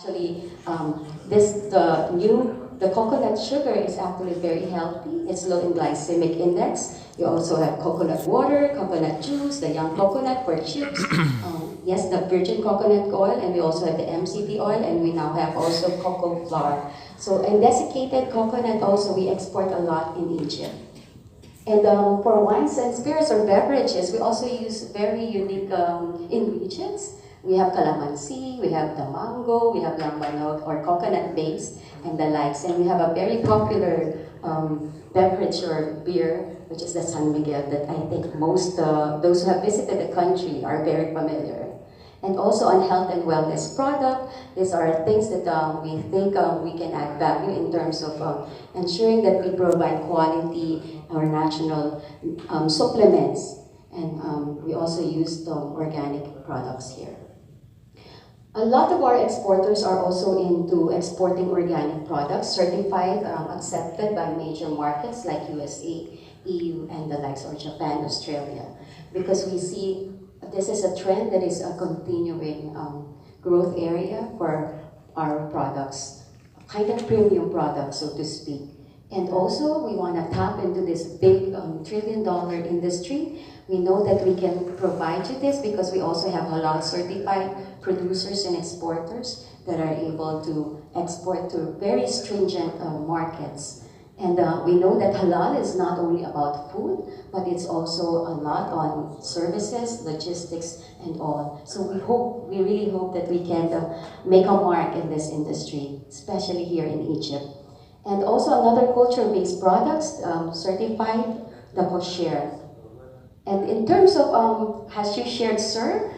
Actually, the coconut sugar is actually very healthy. It's low in glycemic index. You also have coconut water, coconut juice, the young coconut for chips. Yes, the virgin coconut oil, and we also have the MCT oil, and we now have also cocoa flour. So, and desiccated coconut also we export a lot in Egypt. And for wines and spirits or beverages, we also use very unique ingredients. We have calamansi, we have the mango, we have lambanog or coconut base and the likes. And we have a very popular beverage or beer, which is the San Miguel, that I think most those who have visited the country are very familiar. And also on health and wellness product, these are things that we think we can add value in terms of ensuring that we provide quality or natural supplements. And we also use organic products here. A lot of our exporters are also into exporting organic products, certified, accepted by major markets like USA, EU, and the likes, or Japan, Australia. Because we see this is a trend that is a continuing growth area for our products, kind of premium products, so to speak. And also, we want to tap into this big trillion-dollar industry. We know that we can provide you this because we also have halal certified producers and exporters that are able to export to very stringent markets. And we know that halal is not only about food, but it's also a lot on services, logistics, and all. So we really hope that we can make a mark in this industry, especially here in Egypt. And also another culture-based products, certified, the kosher. And in terms of, as you shared, sir,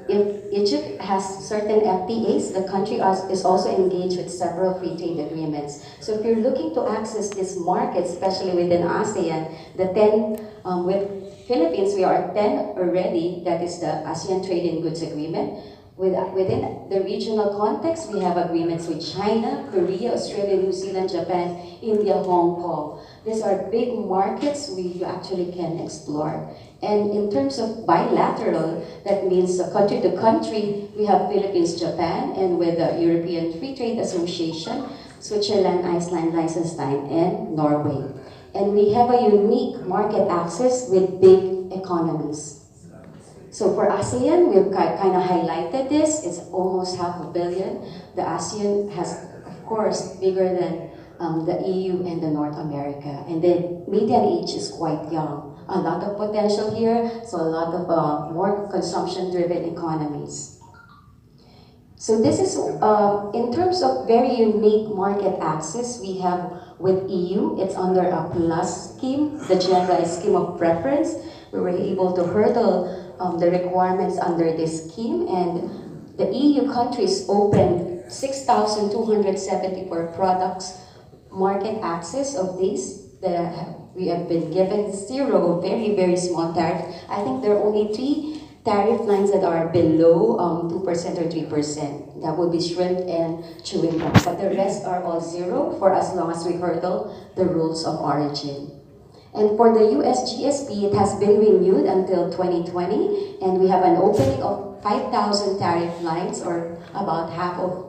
if Egypt has certain FTAs, the country is also engaged with several free trade agreements. So if you're looking to access this market, especially within ASEAN, the 10, with Philippines, we are 10 already, that is the ASEAN Trade in Goods Agreement. Within the regional context, we have agreements with China, Korea, Australia, New Zealand, Japan, India, Hong Kong. These are big markets we actually can explore. And in terms of bilateral, that means country to country, we have Philippines, Japan, and with the European Free Trade Association, Switzerland, Iceland, Liechtenstein, and Norway. And we have a unique market access with big economies. So for ASEAN, we've kind of highlighted this. It's almost $500 million. The ASEAN has, of course, bigger than the EU and the North America. And the median age is quite young. A lot of potential here, so a lot of more consumption-driven economies. So this is, in terms of very unique market access, we have with EU, it's under a plus scheme, the generalized scheme of preference. We were able to hurdle the requirements under this scheme, and the EU countries opened 6,274 products market access of these that we have been given zero, very, very small tariff. I think there are only 3 tariff lines that are below 2% or 3%. That would be shrimp and chewing gum. But the rest are all zero for as long as we hurdle the rules of origin. And for the US GSP, it has been renewed until 2020, and we have an opening of 5,000 tariff lines, or about half of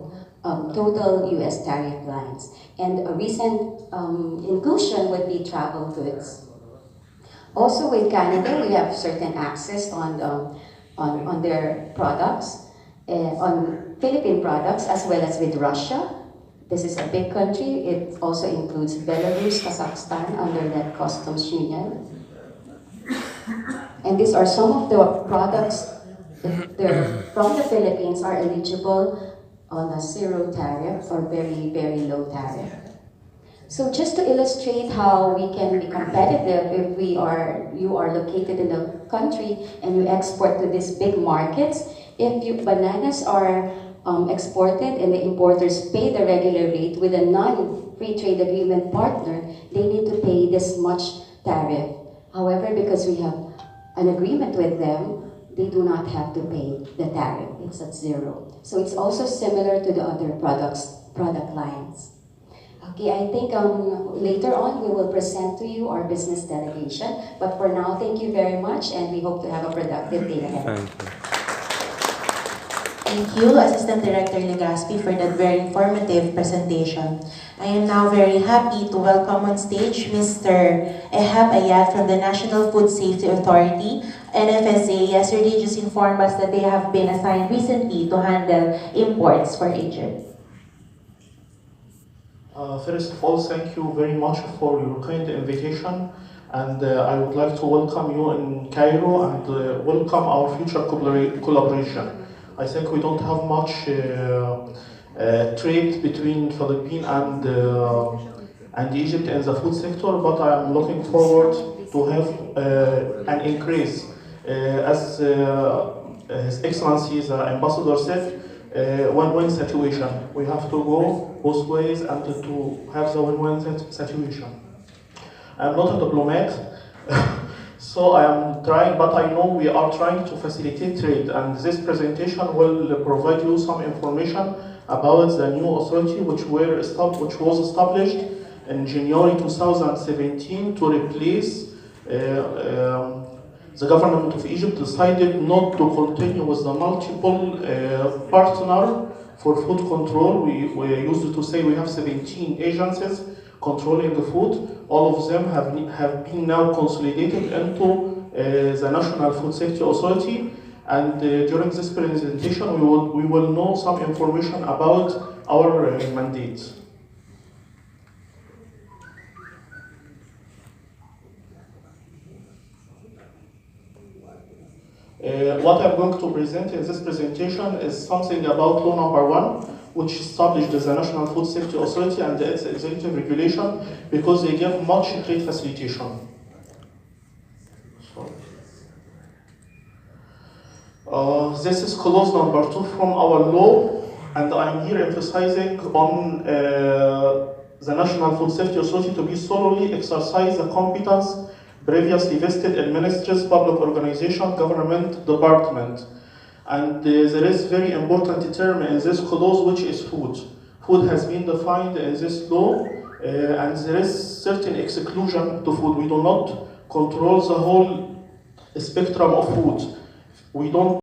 total US tariff lines. And a recent inclusion would be travel goods. Also with Canada, we have certain access on their products, on Philippine products, as well as with Russia. This is a big country. It also includes Belarus, Kazakhstan under that customs union. And these are some of the products that from the Philippines are eligible on a zero tariff or very, very low tariff. So just to illustrate how we can be competitive if you are located in the country and you export to these big markets, if bananas are exported and the importers pay the regular rate with a non-free trade agreement partner, they need to pay this much tariff. However, because we have an agreement with them, they do not have to pay the tariff. It's at zero. So it's also similar to the other product lines. Okay, I think later on we will present to you our business delegation. But for now, thank you very much, and we hope to have a productive day ahead. Thank you. Thank you, Assistant Director Legaspi, for that very informative presentation. I am now very happy to welcome on stage Mr. Ehab Ayat from the National Food Safety Authority. NFSA yesterday just informed us that they have been assigned recently to handle imports for Egypt. First of all, thank you very much for your kind invitation, and I would like to welcome you in Cairo and welcome our future collaboration. I think we don't have much trade between Philippines and Egypt in the food sector, but I am looking forward to have an increase. As His Excellency the Ambassador said, win-win situation. We have to go both ways and to have the win-win situation. I'm not a diplomat, so I am trying, but I know we are trying to facilitate trade, and this presentation will provide you some information about the new authority which was established in January 2017 to replace the government of Egypt decided not to continue with the multiple partner for food control. We used to say we have 17 agencies controlling the food. All of them have been now consolidated into the National Food Safety Authority. And during this presentation, we will know some information about our mandate. What I'm going to present in this presentation is something about law number 1, which established the National Food Safety Authority and its executive regulation, because they give much trade facilitation. This is clause number 2 from our law, and I'm here emphasizing on the National Food Safety Authority to be solely exercise the competence previously vested in ministries, public organization, government department. And there is very important term in this clause, which is food. Food has been defined in this law, and there is certain exclusion to food. We do not control the whole spectrum of food. We don't